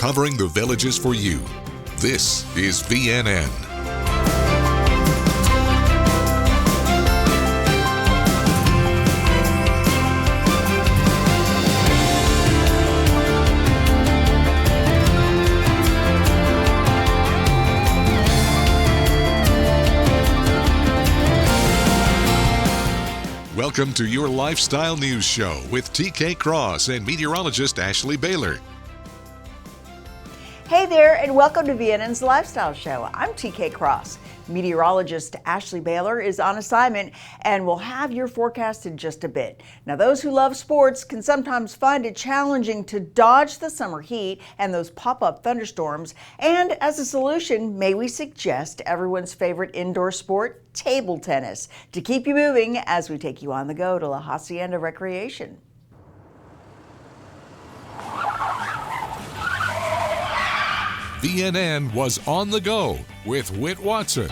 covering the Villages for you. This is VNN. Welcome to your Lifestyle News Show with TK Cross and meteorologist Ashley Baylor. Hey there, and welcome to VNN's Lifestyle Show. I'm TK Cross. Meteorologist Ashley Baylor is on assignment and will have your forecast in just a bit. Now, those who love sports can sometimes find it challenging to dodge the summer heat and those pop-up thunderstorms. And as a solution, may we suggest everyone's favorite indoor sport, table tennis, to keep you moving as we take you on the go to La Hacienda Recreation. VNN was on the go with Whit Watson.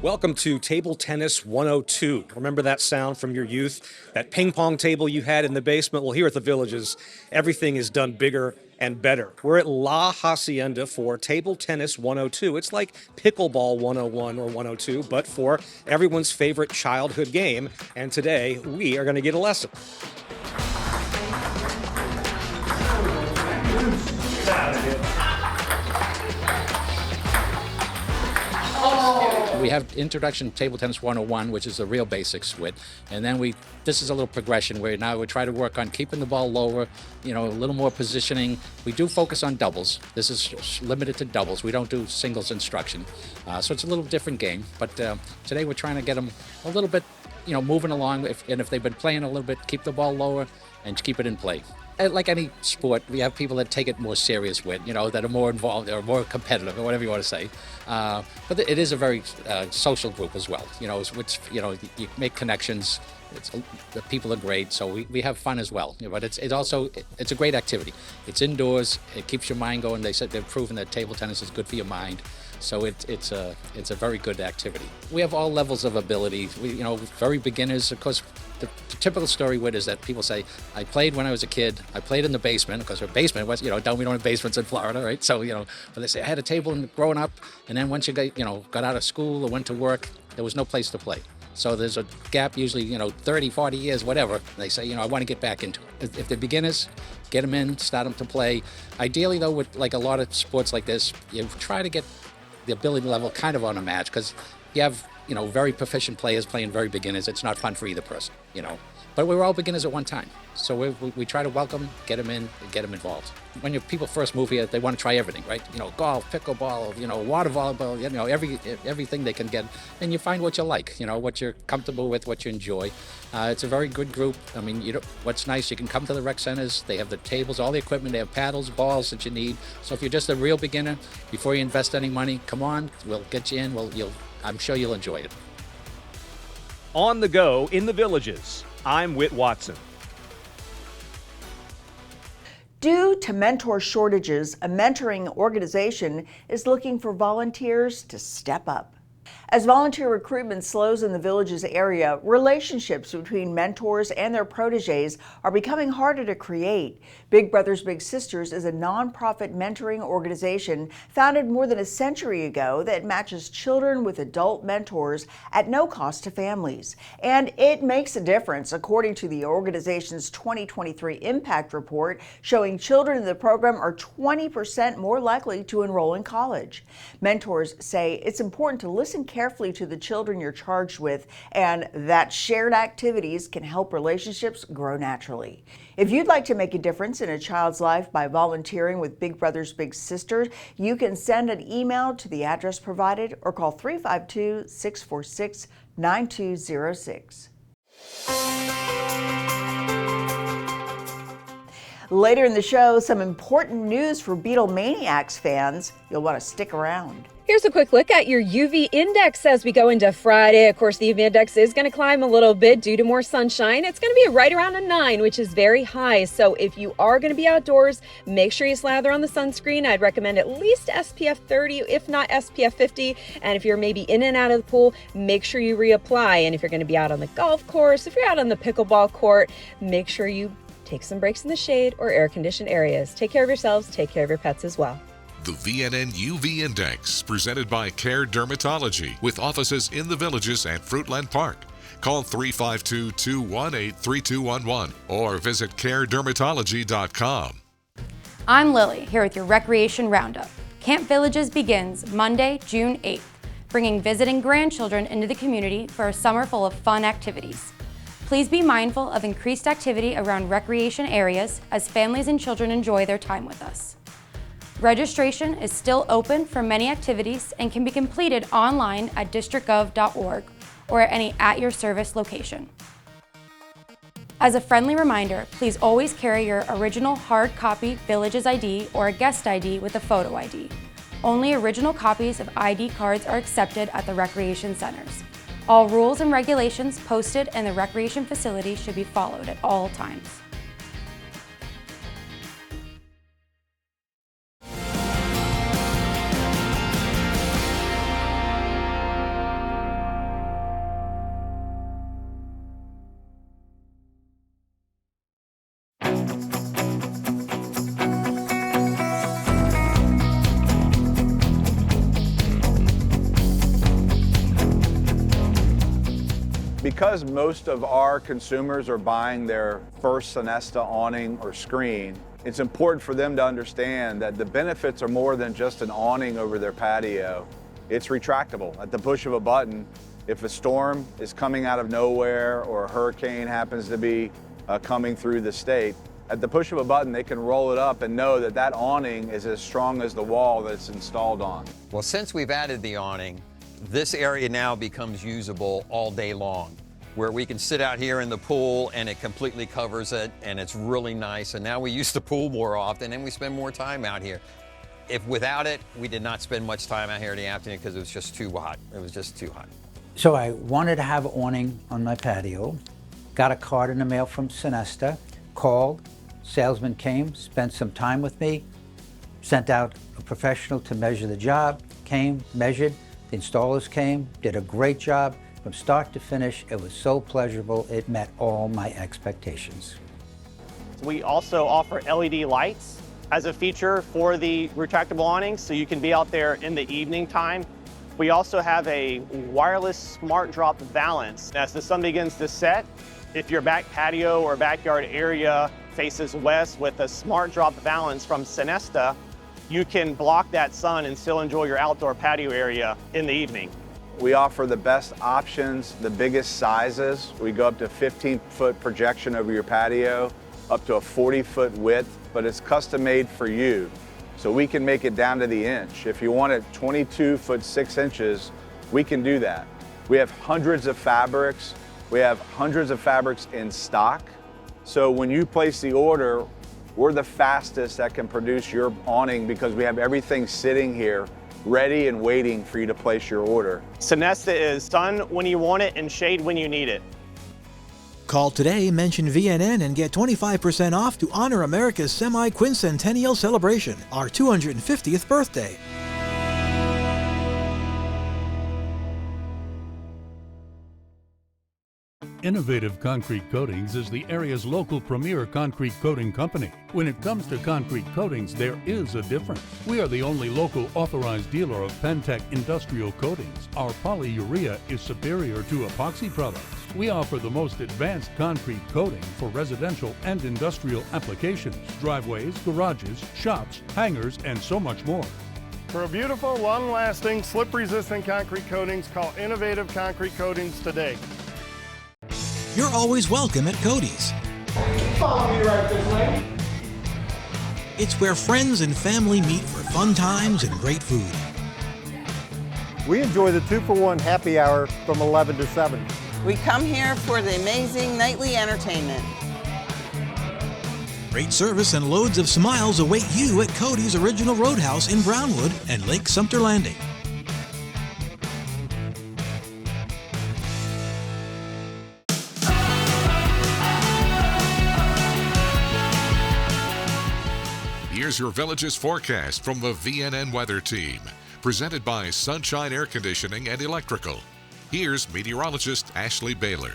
Welcome to Table Tennis 102. Remember that sound from your youth? That ping pong table you had in the basement? Well, here at the Villages, everything is done bigger and better. We're at La Hacienda for Table Tennis 102. It's like Pickleball 101 or 102, but for everyone's favorite childhood game. And today, we are going to get a lesson. We have Introduction to Table Tennis 101, which is the real basics with, and then this is a little progression where now we try to work on keeping the ball lower, a little more positioning. We do focus on doubles. This is limited to doubles. We don't do singles instruction. So it's a little different game, but today we're trying to get them a little bit, moving along, and if they've been playing a little bit, keep the ball lower and keep it in play. Like any sport, we have people that take it more serious with, that are more involved or more competitive or whatever you want to say. But it is a very social group as well, which, you make connections. The people are great, so we have fun as well. But it's a great activity. It's indoors. It keeps your mind going. They've proven that table tennis is good for your mind. So it's a very good activity. We have all levels of ability. Very beginners, of course. The typical story with is that people say, I played when I was a kid. I played in the basement, because our basement was, we don't have basements in Florida, right? So, but they say, I had a table growing up, and then once you got out of school or went to work, there was no place to play. So there's a gap, usually, 30, 40 years, whatever. They say, I want to get back into it. If they're beginners, get them in, start them to play. Ideally, though, with like a lot of sports like this, you try to get the ability level kind of on a match, because you have, very proficient players playing very beginners. It's not fun for either person, But we're all beginners at one time. So we try to welcome, get them in, and get them involved. When people first move here, they want to try everything, right? Golf, pickleball, water volleyball, everything they can get. And you find what you like, what you're comfortable with, what you enjoy. It's a very good group. I mean, what's nice, you can come to the rec centers. They have the tables, all the equipment. They have paddles, balls that you need. So if you're just a real beginner, before you invest any money, come on, we'll get you in. I'm sure you'll enjoy it. On the go in the Villages, I'm Whit Watson. Due to mentor shortages, a mentoring organization is looking for volunteers to step up. As volunteer recruitment slows in the Villages area, relationships between mentors and their proteges are becoming harder to create. Big Brothers Big Sisters is a nonprofit mentoring organization founded more than a century ago that matches children with adult mentors at no cost to families. And it makes a difference, according to the organization's 2023 Impact Report, showing children in the program are 20% more likely to enroll in college. Mentors say it's important to listen carefully to the children you're charged with, and that shared activities can help relationships grow naturally. If you'd like to make a difference in a child's life by volunteering with Big Brothers Big Sisters, you can send an email to the address provided or call 352-646-9206. Later in the show, some important news for Beatlemaniacs fans. You'll want to stick around. Here's a quick look at your UV index as we go into Friday. Of course, the UV index is going to climb a little bit due to more sunshine. It's going to be right around a 9, which is very high. So if you are going to be outdoors, make sure you slather on the sunscreen. I'd recommend at least SPF 30, if not SPF 50. And if you're maybe in and out of the pool, make sure you reapply. And if you're going to be out on the golf course, if you're out on the pickleball court, make sure you take some breaks in the shade or air-conditioned areas. Take care of yourselves, take care of your pets as well. The VNN UV Index, presented by Care Dermatology, with offices in the Villages and Fruitland Park. Call 352-218-3211 or visit caredermatology.com. I'm Lily, here with your Recreation Roundup. Camp Villages begins Monday, June 8th, bringing visiting grandchildren into the community for a summer full of fun activities. Please be mindful of increased activity around recreation areas as families and children enjoy their time with us. Registration is still open for many activities and can be completed online at districtgov.org or at any at-your-service location. As a friendly reminder, please always carry your original hard copy Villages ID or a guest ID with a photo ID. Only original copies of ID cards are accepted at the recreation centers. All rules and regulations posted in the recreation facility should be followed at all times. Because most of our consumers are buying their first Sonesta awning or screen, it's important for them to understand that the benefits are more than just an awning over their patio. It's retractable. At the push of a button, if a storm is coming out of nowhere or a hurricane happens to be coming through the state, at the push of a button, they can roll it up and know that that awning is as strong as the wall that it's installed on. Well, since we've added the awning, this area now becomes usable all day long, where we can sit out here in the pool and it completely covers it and it's really nice. And now we use the pool more often and we spend more time out here. If without it, we did not spend much time out here in the afternoon because it was just too hot. It was just too hot. So I wanted to have an awning on my patio, got a card in the mail from Sonesta, called, salesman came, spent some time with me, sent out a professional to measure the job, came, measured, the installers came, did a great job. From start to finish, it was so pleasurable, it met all my expectations. We also offer LED lights as a feature for the retractable awnings, so you can be out there in the evening time. We also have a wireless smart drop valance. As the sun begins to set, if your back patio or backyard area faces west with a smart drop valance from Sonesta, you can block that sun and still enjoy your outdoor patio area in the evening. We offer the best options, the biggest sizes. We go up to 15-foot projection over your patio, up to a 40-foot width, but it's custom made for you. So we can make it down to the inch. If you want it 22 foot 6 inches, we can do that. We have hundreds of fabrics. We have hundreds of fabrics in stock. So when you place the order, we're the fastest that can produce your awning because we have everything sitting here ready and waiting for you to place your order. Sonesta is sun when you want it and shade when you need it. Call today, mention VNN, and get 25% off to honor America's semi-quincentennial celebration, our 250th birthday. Innovative Concrete Coatings is the area's local premier concrete coating company. When it comes to concrete coatings, there is a difference. We are the only local authorized dealer of Pentec industrial coatings. Our polyurea is superior to epoxy products. We offer the most advanced concrete coating for residential and industrial applications, driveways, garages, shops, hangars, and so much more. For a beautiful, long-lasting, slip-resistant concrete coatings, call Innovative Concrete Coatings today. You're always welcome at Cody's. Follow me right this way. It's where friends and family meet for fun times and great food. We enjoy the 2-for-1 happy hour from 11 to 7. We come here for the amazing nightly entertainment. Great service and loads of smiles await you at Cody's Original Roadhouse in Brownwood and Lake Sumter Landing. Here's your Villages forecast from the VNN Weather Team, presented by Sunshine Air Conditioning and Electrical. Here's meteorologist Ashley Baylor.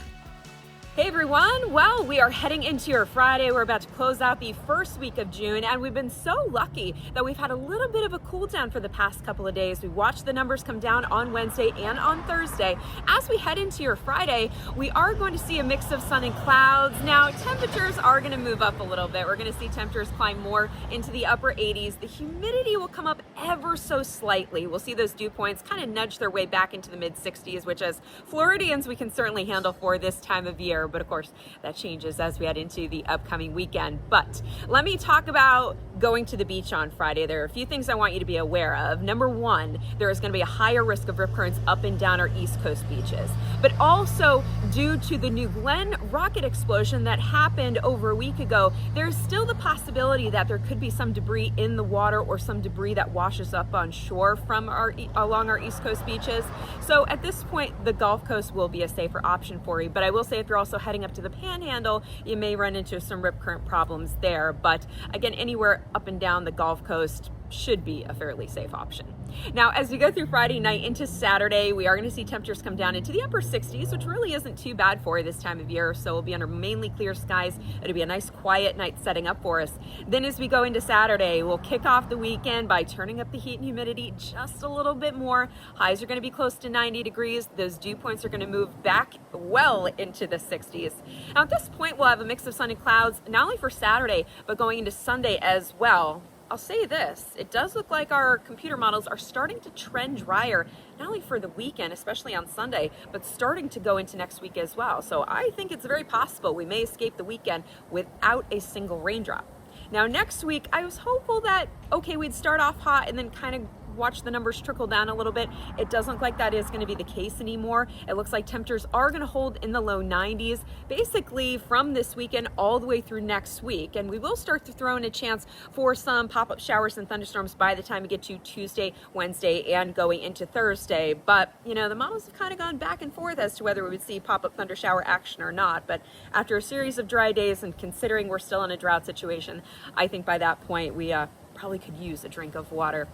Hey everyone, well, we are heading into your Friday. We're about to close out the first week of June, and we've been so lucky that we've had a little bit of a cool down for the past couple of days. We watched the numbers come down on Wednesday and on Thursday. As we head into your Friday, we are going to see a mix of sun and clouds. Now, temperatures are going to move up a little bit. We're going to see temperatures climb more into the upper 80s. The humidity will come up ever so slightly. We'll see those dew points kind of nudge their way back into the mid 60s, which as Floridians, we can certainly handle for this time of year. But of course, that changes as we head into the upcoming weekend. But let me talk about going to the beach on Friday. There are a few things I want you to be aware of. Number one, there is going to be a higher risk of rip currents up and down our East Coast beaches. But also, due to the New Glenn rocket explosion that happened over a week ago, there's still the possibility that there could be some debris in the water or some debris that washes up on shore from along our East Coast beaches. So at this point, the Gulf Coast will be a safer option for you. But I will say, if you're also heading up to the Panhandle, you may run into some rip current problems there. But again, anywhere up and down the Gulf Coast should be a fairly safe option. Now, as we go through Friday night into Saturday, we are going to see temperatures come down into the upper 60s, which really isn't too bad for this time of year. So we'll be under mainly clear skies. It'll be a nice quiet night setting up for us. Then as we go into Saturday, we'll kick off the weekend by turning up the heat and humidity just a little bit more. Highs are going to be close to 90 degrees. Those dew points are going to move back well into the 60s. Now at this point, we'll have a mix of sun and clouds, not only for Saturday, but going into Sunday as well. I'll say this, it does look like our computer models are starting to trend drier, not only for the weekend, especially on Sunday, but starting to go into next week as well. So I think it's very possible we may escape the weekend without a single raindrop. Now next week, I was hopeful that, okay, we'd start off hot and then kind of watch the numbers trickle down a little bit. It doesn't look like that is going to be the case anymore. It looks like temperatures are going to hold in the low 90s, basically from this weekend all the way through next week. And we will start to throw in a chance for some pop-up showers and thunderstorms by the time we get to Tuesday, Wednesday, and going into Thursday. But, you know, the models have kind of gone back and forth as to whether we would see pop-up thunder shower action or not. But after a series of dry days and considering we're still in a drought situation, I think by that point we probably could use a drink of water.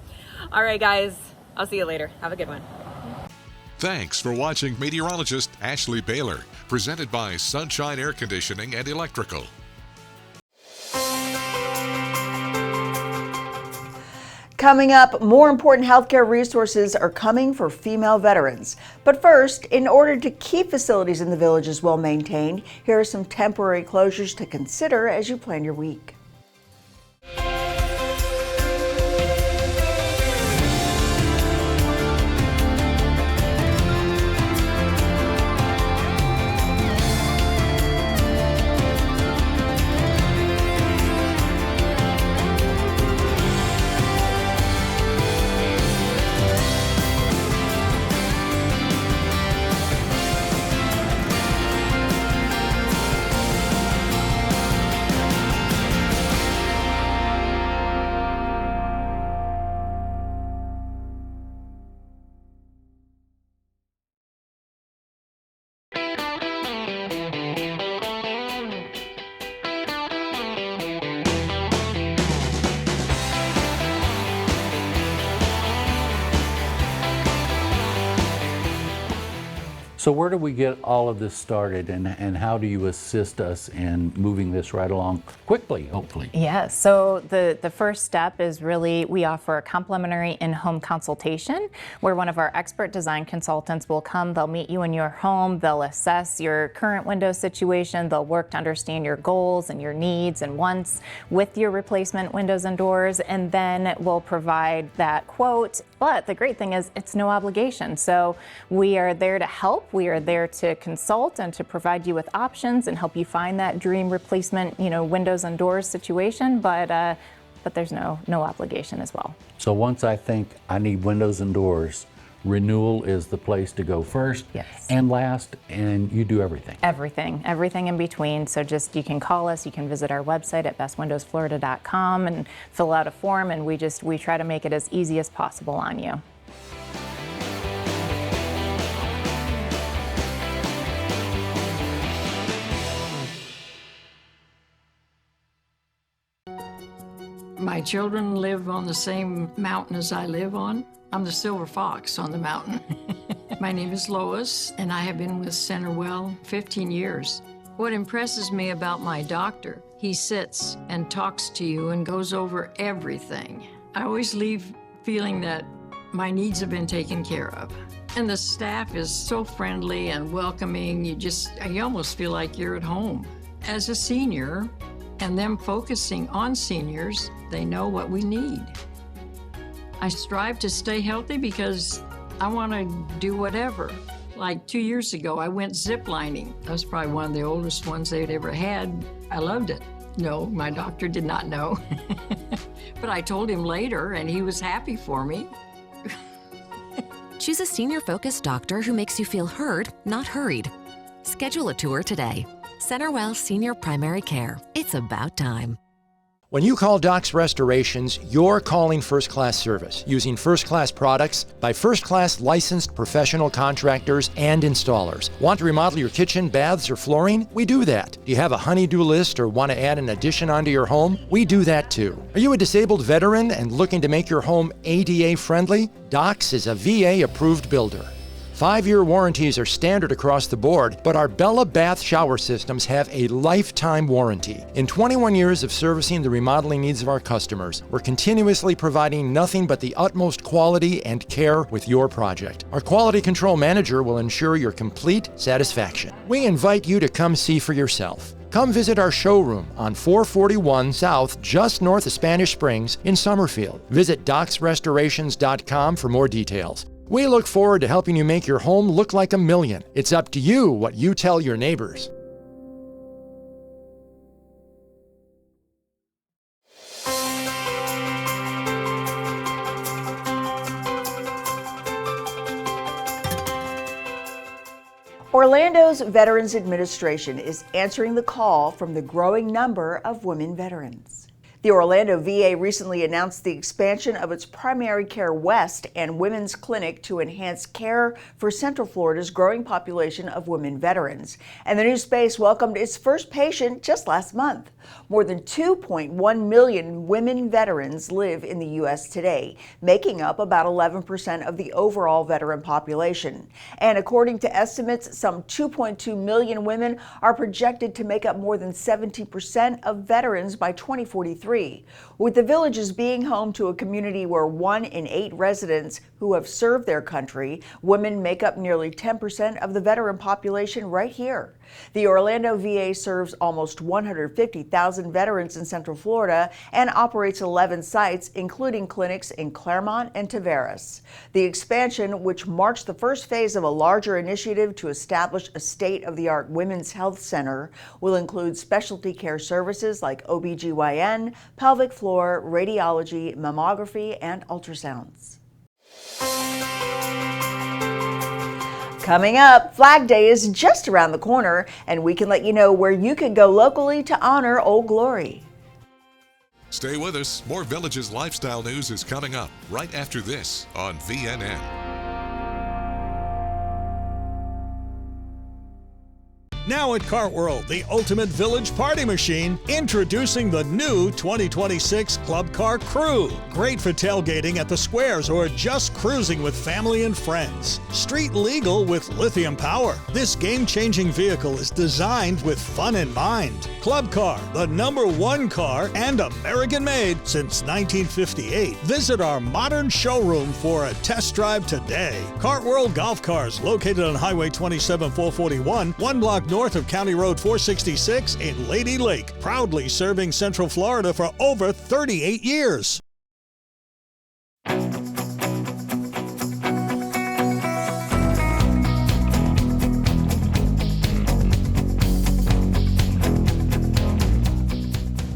All right, guys, I'll see you later. Have a good one. Thanks for watching meteorologist Ashley Baylor, presented by Sunshine Air Conditioning and Electrical. Coming up, more important healthcare resources are coming for female veterans. But first, in order to keep facilities in the Villages well maintained, here are some temporary closures to consider as you plan your week. So where do we get all of this started, and how do you assist us in moving this right along quickly, hopefully? Yes, so the first step is really we offer a complimentary in-home consultation where one of our expert design consultants will come, they'll meet you in your home, they'll assess your current window situation, they'll work to understand your goals and your needs and wants with your replacement windows and doors, and then we'll provide that quote. But the great thing is it's no obligation. So we are there to help. We are there to consult and to provide you with options and help you find that dream replacement, windows and doors situation. But there's no obligation as well. So once I think I need windows and doors, renewal is the place to go first. Yes. And last, and you do everything. Everything in between. So you can call us, you can visit our website at bestwindowsflorida.com and fill out a form, and we try to make it as easy as possible on you. My My children live on the same mountain as I live on. I'm the silver fox on the mountain. My name is Lois, and I have been with CenterWell 15 years. What impresses me about my doctor, he sits and talks to you and goes over everything. I always leave feeling that my needs have been taken care of. And the staff is so friendly and welcoming, you almost feel like you're at home. As a senior, and them focusing on seniors, they know what we need. I strive to stay healthy because I want to do whatever. Like 2 years ago, I went ziplining. That was probably one of the oldest ones they'd ever had. I loved it. No, my doctor did not know. But I told him later, and he was happy for me. Choose a senior-focused doctor who makes you feel heard, not hurried. Schedule a tour today. CenterWell Senior Primary Care. It's about time. When you call Doc's Restorations, you're calling first-class service, using first-class products by first-class licensed professional contractors and installers. Want to remodel your kitchen, baths, or flooring? We do that. Do you have a honey-do list or want to add an addition onto your home? We do that too. Are you a disabled veteran and looking to make your home ADA-friendly? Doc's is a VA-approved builder. 5-year warranties are standard across the board, but our Bella Bath shower systems have a lifetime warranty. In 21 years of servicing the remodeling needs of our customers, we're continuously providing nothing but the utmost quality and care with your project. Our quality control manager will ensure your complete satisfaction. We invite you to come see for yourself. Come visit our showroom on 441 South, just north of Spanish Springs in Summerfield. Visit docsrestorations.com for more details. We look forward to helping you make your home look like a million. It's up to you what you tell your neighbors. Orlando's Veterans Administration is answering the call from the growing number of women veterans. The Orlando VA recently announced the expansion of its Primary Care West and Women's Clinic to enhance care for Central Florida's growing population of women veterans. And the new space welcomed its first patient just last month. More than 2.1 million women veterans live in the U.S. today, making up about 11% of the overall veteran population. And according to estimates, some 2.2 million women are projected to make up more than 70% of veterans by 2043. With the villages being home to a community where 1 in 8 residents who have served their country, women make up nearly 10% of the veteran population right here. The Orlando VA serves almost 150,000 veterans in Central Florida and operates 11 sites, including clinics in Claremont and Tavares. The expansion, which marks the first phase of a larger initiative to establish a state-of-the-art women's health center, will include specialty care services like OBGYN, pelvic floor, radiology, mammography, and ultrasounds. Coming up, Flag Day is just around the corner, and we can let you know where you can go locally to honor Old Glory. Stay with us. More Villages lifestyle news is coming up right after this on VNN. Now at Cartworld, the ultimate village party machine, introducing the new 2026 Club Car Crew. Great for tailgating at the squares or just cruising with family and friends. Street legal with lithium power. This game-changing vehicle is designed with fun in mind. Club Car, the #1 car and American-made since 1958. Visit our modern showroom for a test drive today. Cartworld Golf Cars, located on Highway 27 441, 1 block north of County Road 466 in Lady Lake, proudly serving Central Florida for over 38 years.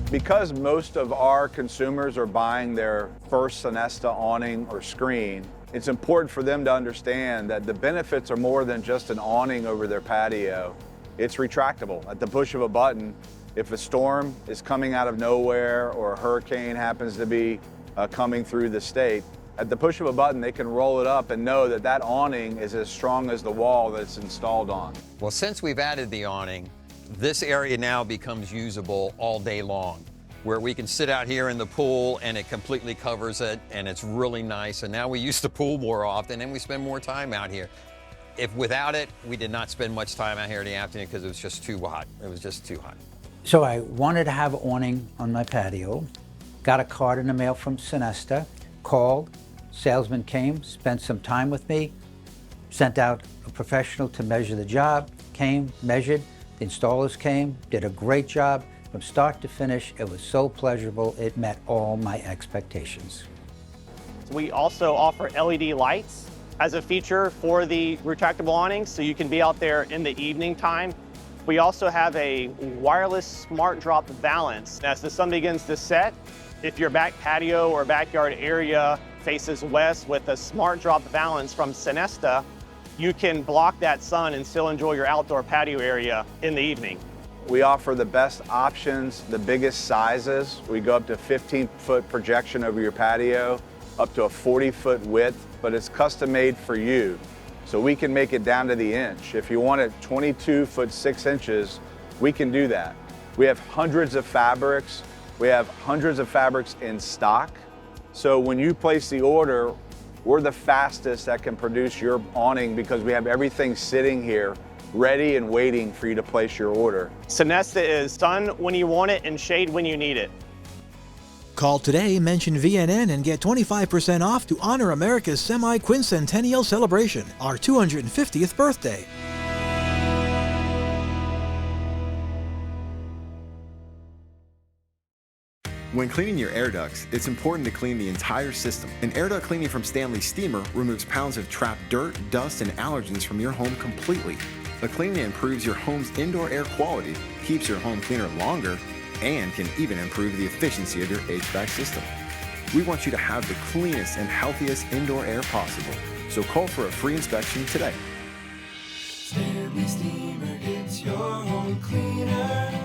Because most of our consumers are buying their first Sonesta awning or screen, it's important for them to understand that the benefits are more than just an awning over their patio. It's retractable. At the push of a button, if a storm is coming out of nowhere or a hurricane happens to be coming through the state, at the push of a button, they can roll it up and know that that awning is as strong as the wall that it's installed on. Well, since we've added the awning, this area now becomes usable all day long, where we can sit out here in the pool and it completely covers it, and it's really nice. And now we use the pool more often and we spend more time out here. If without it, we did not spend much time out here in the afternoon because it was just too hot. It was just too hot. So I wanted to have awning on my patio, got a card in the mail from Sonesta, called, salesman came, spent some time with me, sent out a professional to measure the job, came, measured, the installers came, did a great job. From start to finish, it was so pleasurable, it met all my expectations. We also offer LED lights as a feature for the retractable awnings, so you can be out there in the evening time. We also have a wireless smart drop balance. As the sun begins to set, if your back patio or backyard area faces west with a smart drop balance from Sonesta, you can block that sun and still enjoy your outdoor patio area in the evening. We offer the best options, the biggest sizes. We go up to 15-foot projection over your patio, up to a 40-foot width, but it's custom made for you. So we can make it down to the inch. If you want it 22 foot 6 inches, we can do that. We have hundreds of fabrics. We have hundreds of fabrics in stock. So when you place the order, we're the fastest that can produce your awning because we have everything sitting here ready and waiting for you to place your order. Sonesta is sun when you want it and shade when you need it. Call today, mention VNN, and get 25% off to honor America's semi-quincentennial celebration, our 250th birthday. When cleaning your air ducts, it's important to clean the entire system. An air duct cleaning from Stanley Steamer removes pounds of trapped dirt, dust, and allergens from your home completely. The cleaning improves your home's indoor air quality, keeps your home cleaner longer, and can even improve the efficiency of your HVAC system. We want you to have the cleanest and healthiest indoor air possible, so call for a free inspection today. Stanley Steamer gets your home cleaner.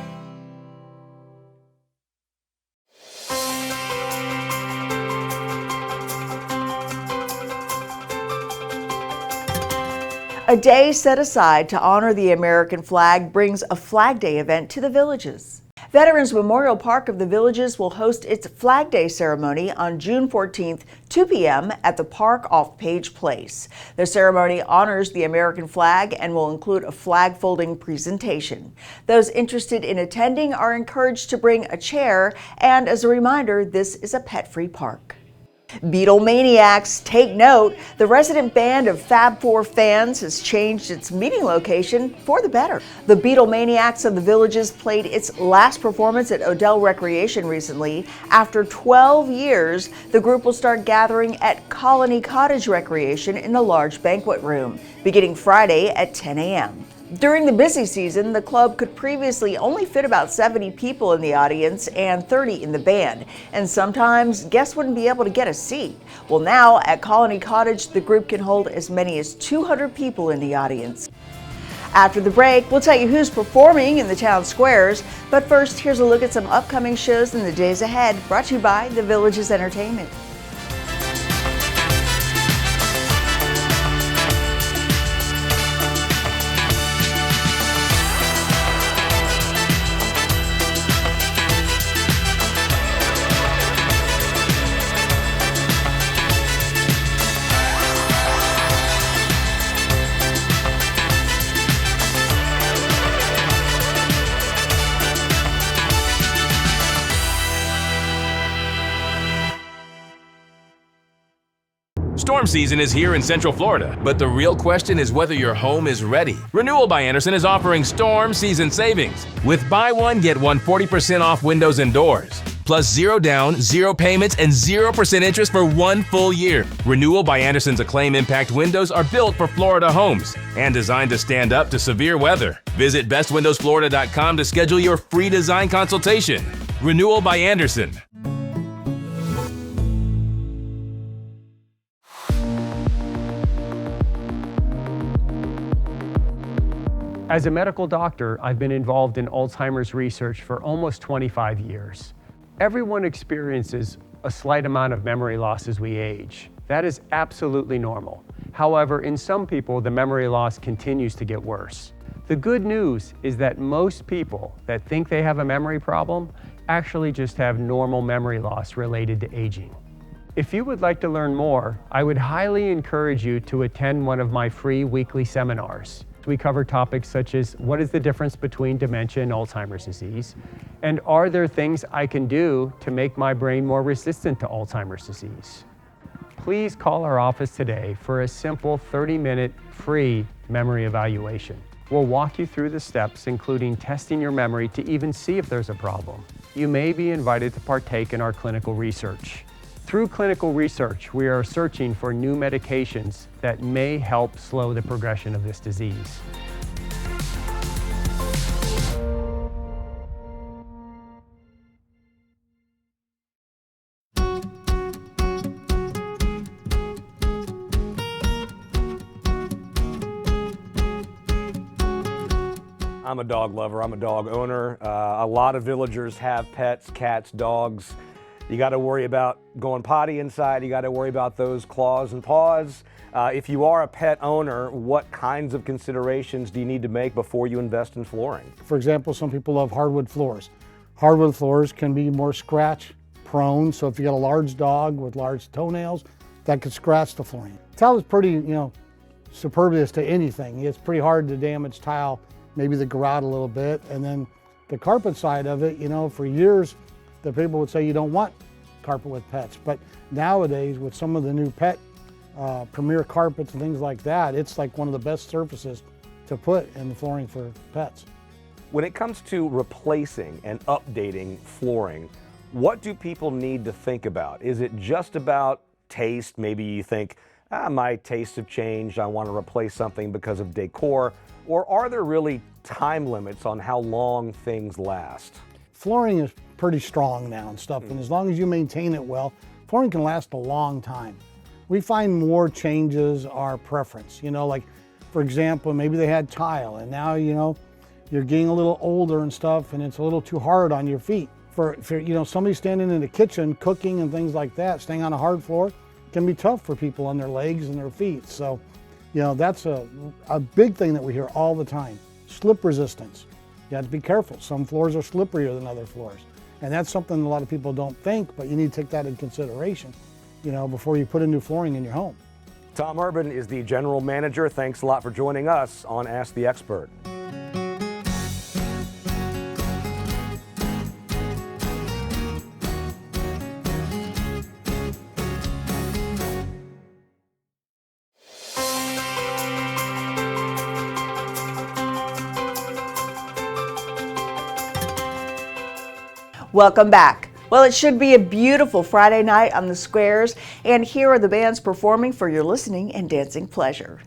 A day set aside to honor the American flag brings a Flag Day event to the Villages. Veterans Memorial Park of the Villages will host its Flag Day ceremony on June 14th, 2 p.m. at the park off Page Place. The ceremony honors the American flag and will include a flag folding presentation. Those interested in attending are encouraged to bring a chair, and as a reminder, this is a pet-free park. Beatlemaniacs, take note, the resident band of Fab Four fans has changed its meeting location for the better. The Beatlemaniacs of the Villages played its last performance at Odell Recreation recently. After 12 years, the group will start gathering at Colony Cottage Recreation in the large banquet room, beginning Friday at 10 a.m. During the busy season, the club could previously only fit about 70 people in the audience and 30 in the band, and sometimes guests wouldn't be able to get a seat. Well, now at Colony Cottage, the group can hold as many as 200 people in the audience. After the break, we'll tell you who's performing in the town squares, but first, here's a look at some upcoming shows in the days ahead, brought to you by the Villages Entertainment. Storm season is here in Central Florida, but the real question is whether your home is ready. Renewal by Andersen is offering storm season savings with buy one, get one 40% off windows and doors. Plus 0 down, 0 payments, and 0% interest for 1 full year. Renewal by Andersen's Acclaim Impact windows are built for Florida homes and designed to stand up to severe weather. Visit bestwindowsflorida.com to schedule your free design consultation. Renewal by Andersen. As a medical doctor, I've been involved in Alzheimer's research for almost 25 years. Everyone experiences a slight amount of memory loss as we age. That is absolutely normal. However, in some people, the memory loss continues to get worse. The good news is that most people that think they have a memory problem actually just have normal memory loss related to aging. If you would like to learn more, I would highly encourage you to attend one of my free weekly seminars. We cover topics such as what is the difference between dementia and Alzheimer's disease, and are there things I can do to make my brain more resistant to Alzheimer's disease? Please call our office today for a simple 30-minute free memory evaluation. We'll walk you through the steps, including testing your memory to even see if there's a problem. You may be invited to partake in our clinical research. Through clinical research, we are searching for new medications that may help slow the progression of this disease. I'm a dog lover, I'm a dog owner. A lot of villagers have pets, cats, dogs. You got to worry about going potty inside. You got to worry about those claws and paws. If you are a pet owner, what kinds of considerations do you need to make before you invest in flooring? For example, some people love hardwood floors. Hardwood floors can be more scratch prone, so if you got a large dog with large toenails, that could scratch the flooring. Tile is pretty, superbious to anything. It's pretty hard to damage tile, maybe the grout a little bit, and then the carpet side of it, for years, the people would say you don't want carpet with pets, but nowadays with some of the new pet premier carpets and things like that, it's like one of the best surfaces to put in the flooring for pets. When it comes to replacing and updating flooring, what do people need to think about? Is it just about taste? Maybe you think, my tastes have changed, I want to replace something because of decor, or are there really time limits on how long things last? Flooring is pretty strong now and stuff, and as long as you maintain it well, flooring can last a long time. We find more changes are preference. Like for example, maybe they had tile and now you're getting a little older and stuff and it's a little too hard on your feet. For somebody standing in the kitchen cooking and things like that, staying on a hard floor can be tough for people on their legs and their feet. So that's a big thing that we hear all the time. Slip resistance. You have to be careful. Some floors are slipperier than other floors. And that's something a lot of people don't think, but you need to take that in consideration, before you put in new flooring in your home. Tom Urban is the general manager. Thanks a lot for joining us on Ask the Expert. Welcome back. Well, it should be a beautiful Friday night on the squares, and here are the bands performing for your listening and dancing pleasure.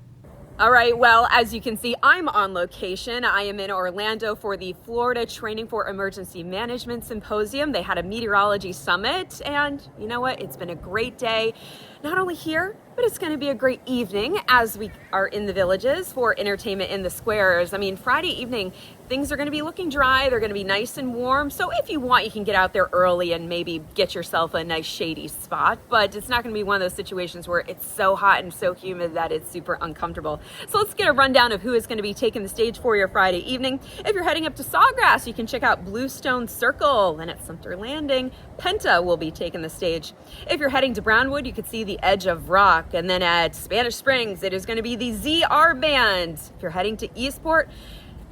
All right, well, as you can see, I'm on location. I am in Orlando for the Florida Training for Emergency Management Symposium. They had a meteorology summit, and you know what? It's been a great day, not only here, but it's going to be a great evening as we are in the villages for entertainment in the squares. I mean, Friday evening, things are going to be looking dry. They're going to be nice and warm. So if you want, you can get out there early and maybe get yourself a nice shady spot. But it's not going to be one of those situations where it's so hot and so humid that it's super uncomfortable. So let's get a rundown of who is going to be taking the stage for your Friday evening. If you're heading up to Sawgrass, you can check out Bluestone Circle. And at Sumter Landing, Penta will be taking the stage. If you're heading to Brownwood, you could see the Edge of Rock. And then at Spanish Springs, it is going to be the ZR Band. If you're heading to Eastport,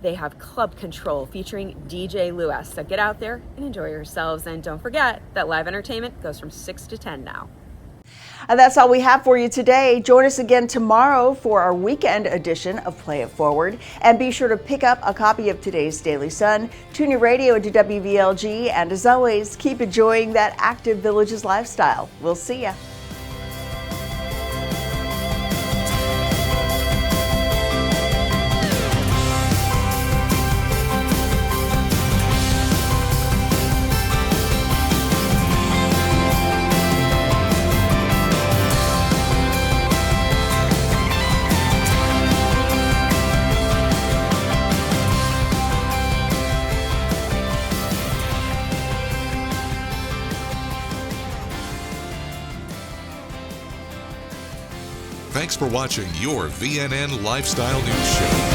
they have Club Control featuring DJ Lewis. So get out there and enjoy yourselves. And don't forget that live entertainment goes from 6 to 10 now. And that's all we have for you today. Join us again tomorrow for our weekend edition of Play It Forward. And be sure to pick up a copy of today's Daily Sun. Tune your radio to WVLG. And as always, keep enjoying that active Villages lifestyle. We'll see ya. Thanks for watching your VNN Lifestyle News Show.